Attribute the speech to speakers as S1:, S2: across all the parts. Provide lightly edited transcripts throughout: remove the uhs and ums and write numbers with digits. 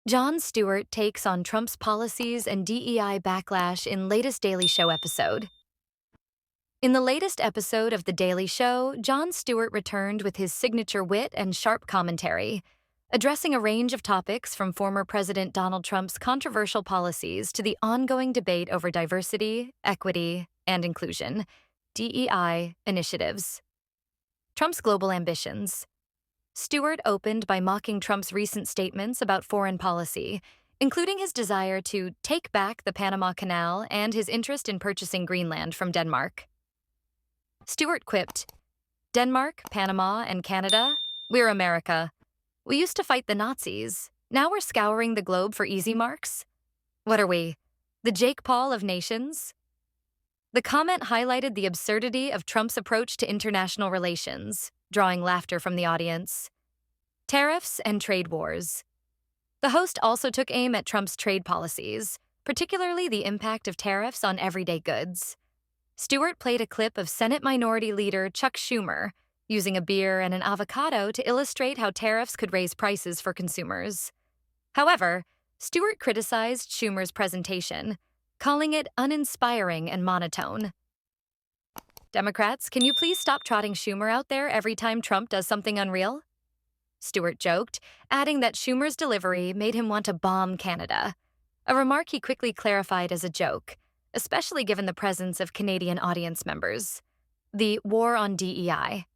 S1: Jon Stewart takes on Trump's policies and DEI backlash in latest Daily Show episode. In the latest episode of The Daily Show, Jon Stewart returned with his signature wit and sharp commentary, addressing a range of topics from former President Donald Trump's controversial policies to the ongoing debate over diversity, equity, and inclusion, DEI initiatives. Trump's global ambitions. Stewart opened by mocking Trump's recent statements about foreign policy, including his desire to take back the Panama Canal and his interest in purchasing Greenland from Denmark. Stewart quipped, "Denmark, Panama, and Canada? We're America. We used to fight the Nazis. Now we're scouring the globe for easy marks? What are we, the Jake Paul of nations?" The comment highlighted the absurdity of Trump's approach to international relations, drawing laughter from the audience. Tariffs and trade wars. The host also took aim at Trump's trade policies, particularly the impact of tariffs on everyday goods. Stewart played a clip of Senate Minority Leader Chuck Schumer using a beer and an avocado to illustrate how tariffs could raise prices for consumers. However, Stewart criticized Schumer's presentation, calling it uninspiring and monotone. "Democrats, can you please stop trotting Schumer out there every time Trump does something unreal?" Stewart joked, adding that Schumer's delivery made him want to bomb Canada, a remark he quickly clarified as a joke, especially given the presence of Canadian audience members. The war on DEI.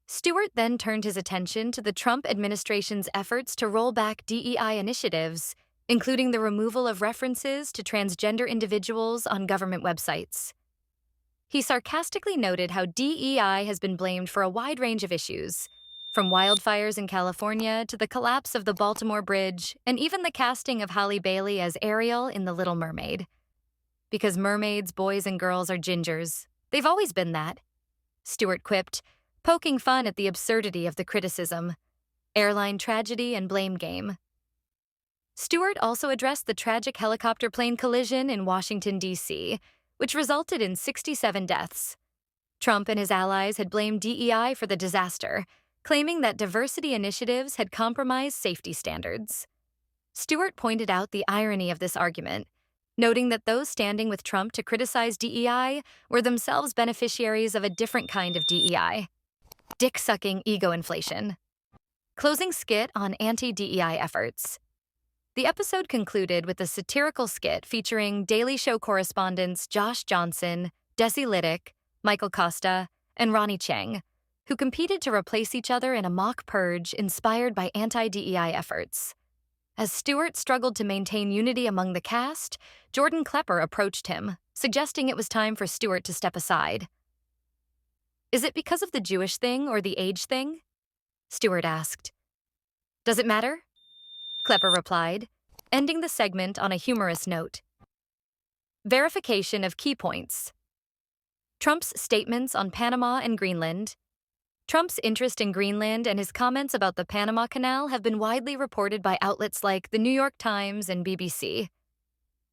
S1: Stewart then turned his attention to the Trump administration's efforts to roll back DEI initiatives, including the removal of references to transgender individuals on government websites. He sarcastically noted how DEI has been blamed for a wide range of issues, from wildfires in California to the collapse of the Baltimore Bridge and even the casting of Halle Bailey as Ariel in The Little Mermaid. "Because mermaids, boys, and girls are gingers. They've always been that," Stewart quipped, poking fun at the absurdity of the criticism. Airline tragedy and blame game. Stewart also addressed the tragic helicopter plane collision in Washington, D.C., which resulted in 67 deaths. Trump and his allies had blamed DEI for the disaster, claiming that diversity initiatives had compromised safety standards. Stewart pointed out the irony of this argument, noting that those standing with Trump to criticize DEI were themselves beneficiaries of a different kind of DEI. Dick-sucking ego inflation. Closing skit on anti-DEI efforts. The episode concluded with a satirical skit featuring Daily Show correspondents Josh Johnson, Desi Liddick, Michael Costa, and Ronnie Chang, who competed to replace each other in a mock purge inspired by anti-DEI efforts. As Stewart struggled to maintain unity among the cast, Jordan Klepper approached him, suggesting it was time for Stewart to step aside. "Is it because of the Jewish thing or the age thing?" Stewart asked. "Does it matter?" Klepper replied, ending the segment on a humorous note. Verification of key points. Trump's statements on Panama and Greenland. Trump's interest in Greenland and his comments about the Panama Canal have been widely reported by outlets like the New York Times and BBC.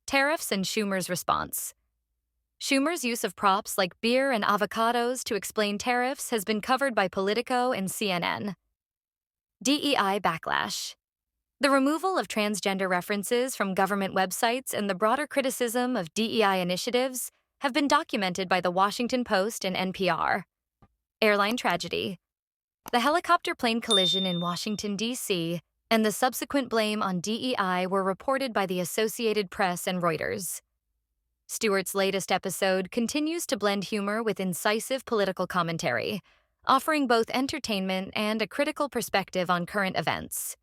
S1: Tariffs and Schumer's response. Schumer's use of props like beer and avocados to explain tariffs has been covered by Politico and CNN. DEI backlash. The removal of transgender references from government websites and the broader criticism of DEI initiatives have been documented by The Washington Post and NPR. Airline tragedy. The helicopter plane collision in Washington, D.C., and the subsequent blame on DEI were reported by the Associated Press and Reuters. Stewart's latest episode continues to blend humor with incisive political commentary, offering both entertainment and a critical perspective on current events.